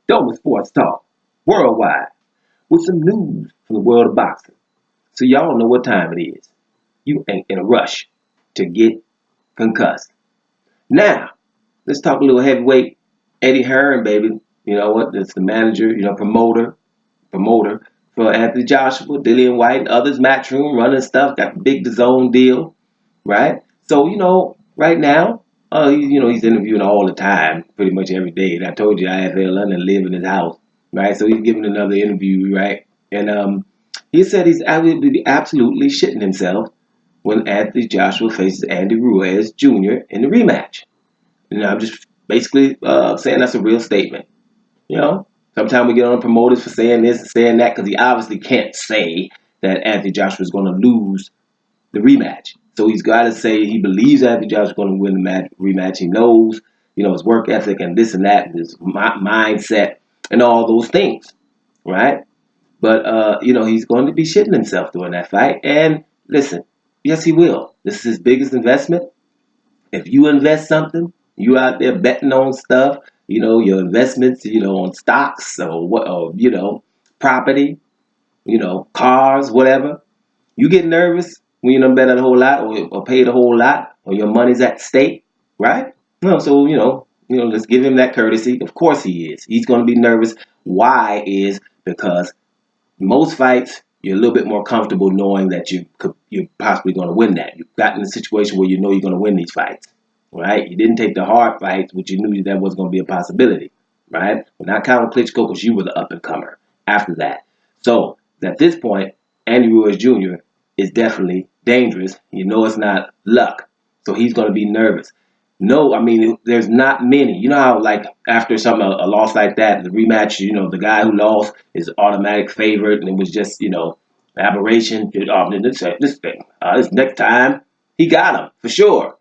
Dover Sports Talk, worldwide, with some news from the world of boxing. So y'all know what time it is. You ain't in a rush to get concussed. Now, let's talk a little heavyweight. Eddie Hearn, baby. You know what? That's the manager, promoter for Anthony Joshua, Dillian White, and others, Matchroom, running stuff, got the big DAZN deal, right? So, right now, he's interviewing all the time, pretty much every day. And I told you I had London live in his house, right? So he's giving another interview, right? And he said he's absolutely shitting himself when Anthony Joshua faces Andy Ruiz Jr. in the rematch. And I'm just basically saying that's a real statement. You know, sometimes we get on promoters for saying this and saying that because he obviously can't say that Anthony Joshua is going to lose the rematch. So he's got to say he believes Anthony Joshua is going to win the rematch. He knows, his work ethic and this and that, his mindset and all those things, right? But, he's going to be shitting himself during that fight. And listen, yes, he will. This is his biggest investment. If you invest something, you out there betting on stuff, your investments, on stocks or property, cars, whatever. You get nervous when you don't bet a whole lot or paid a whole lot or your money's at stake, right? No, so let's give him that courtesy. Of course he is. He's going to be nervous. Why is because most fights you're a little bit more comfortable knowing that you're possibly going to win that. You've gotten in a situation where you know you're going to win these fights, right? You didn't take the hard fights, which you knew that was going to be a possibility, right? But not counting Klitschko because you were the up and comer after that. So at this point, Andy Ruiz Jr. is definitely dangerous. You know it's not luck, so he's going to be nervous. No, I mean, there's not many. You know how, like, after a loss like that, the rematch, the guy who lost is automatic favorite, and it was just, aberration. This next time, he got him, for sure.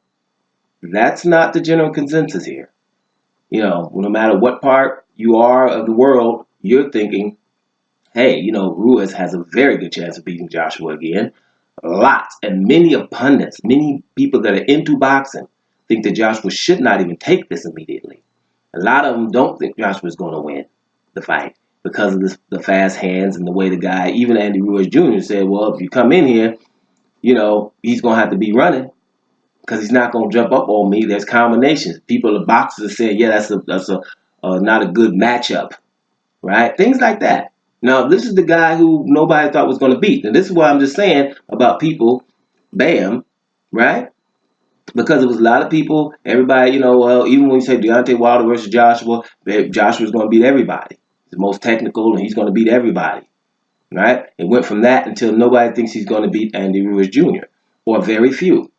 That's not the general consensus here. No matter what part you are of the world, you're thinking, hey, Ruiz has a very good chance of beating Joshua again. Lots and many pundits, many people that are into boxing think that Joshua should not even take this immediately. A lot of them don't think Joshua is going to win the fight because of the fast hands and the way the guy, even Andy Ruiz Jr. said, well, if you come in here, he's going to have to be running because he's not going to jump up on me. There's combinations. People, the boxers are saying, yeah, that's not a good matchup, right? Things like that. Now, this is the guy who nobody thought was going to beat. And this is what I'm just saying about people, bam, right? Because it was a lot of people, everybody, well, even when you say Deontay Wilder versus Joshua, Joshua's going to beat everybody. He's the most technical, and he's going to beat everybody, right? It went from that until nobody thinks he's going to beat Andy Ruiz Jr., or very few.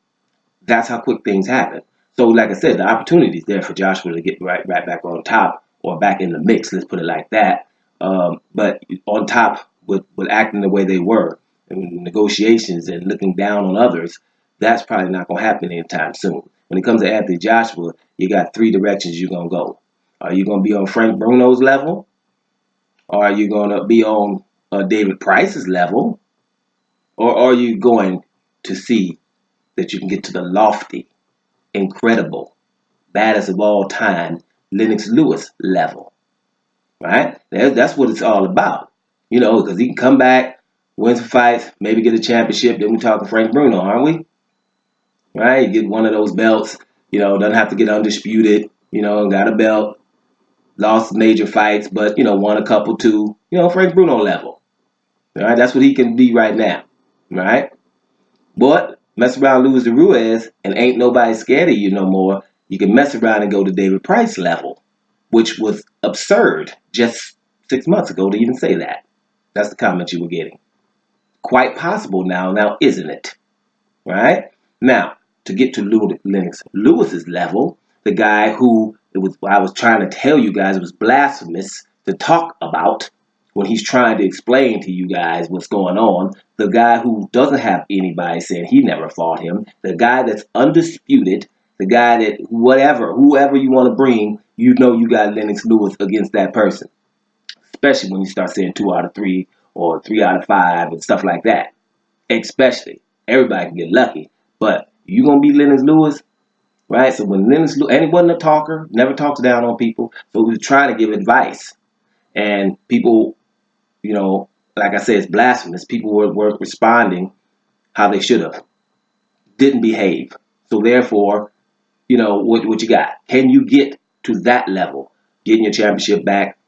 That's how quick things happen. So, like I said, the opportunity is there for Joshua to get right back on top or back in the mix, let's put it like that. But on top with acting the way they were and negotiations and looking down on others, that's probably not going to happen anytime soon. When it comes to Anthony Joshua, you got three directions you're going to go. Are you going to be on Frank Bruno's level? Or are you going to be on David Price's level? Or are you going to see that you can get to the lofty, incredible, baddest of all time, Lennox Lewis level? Right? That's what it's all about. Because he can come back, win some fights, maybe get a championship. Then we're talking Frank Bruno, aren't we? Right? Get one of those belts. Doesn't have to get undisputed. Got a belt, lost major fights, but won a couple too. Frank Bruno level. All right? That's what he can be right now. Right? But mess around, lose to Ruiz, and ain't nobody scared of you no more. You can mess around and go to David Price level, which was absurd just 6 months ago to even say that. That's the comment you were getting. Quite possible now isn't it? Right? Now, to get to Lennox Lewis's level, the guy who I was trying to tell you guys it was blasphemous to talk about when he's trying to explain to you guys what's going on, the guy who doesn't have anybody saying he never fought him, the guy that's undisputed, the guy that whoever you want to bring, you got Lennox Lewis against that person. Especially when you start saying 2 out of 3 or 3 out of 5 and stuff like that. Especially. Everybody can get lucky. But you going to be Lennox Lewis, right? So when Lennox Lewis, and he wasn't a talker, never talks down on people. So he was trying to give advice. And people, like I said, it's blasphemous. People were responding how they should have, didn't behave. So therefore, what you got? Can you get to that level, getting your championship back,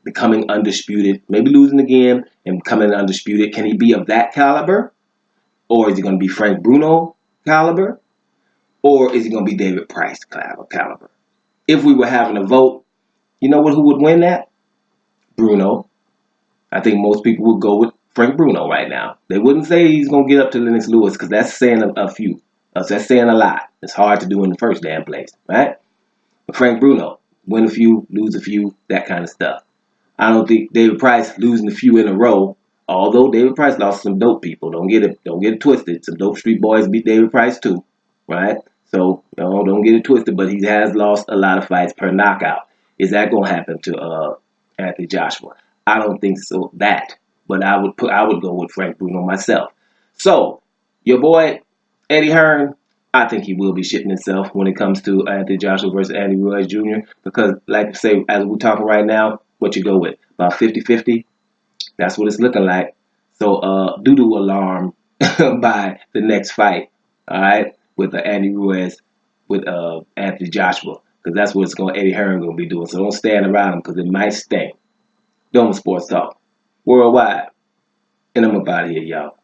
becoming undisputed, maybe losing again and becoming undisputed? Can he be of that caliber, or is he going to be Frank Bruno caliber, or is he going to be David Price caliber? If we were having a vote, you know what? Who would win that? Bruno. I think most people would go with Frank Bruno right now. They wouldn't say he's going to get up to Lennox Lewis because that's saying a few. That's saying a lot. It's hard to do in the first damn place, right? But Frank Bruno, win a few, lose a few, that kind of stuff. I don't think David Price losing a few in a row, although David Price lost some dope people. Don't get it twisted. Some dope street boys beat David Price too, right? So don't get it twisted. But he has lost a lot of fights per knockout. Is that gonna happen to Anthony Joshua? I don't think so. But I would go with Frank Bruno myself. So your boy Eddie Hearn, I think he will be shitting himself when it comes to Anthony Joshua versus Andy Ruiz Jr. Because, like I say, as we're talking right now, what you go with? About 50-50? That's what it's looking like. So, doo-doo alarm by the next fight, all right, with Andy Ruiz with Anthony Joshua. Because that's what Eddie Hearn going to be doing. So don't stand around him because it might stink. Dome Sports Talk. Worldwide. And I'm about here, y'all.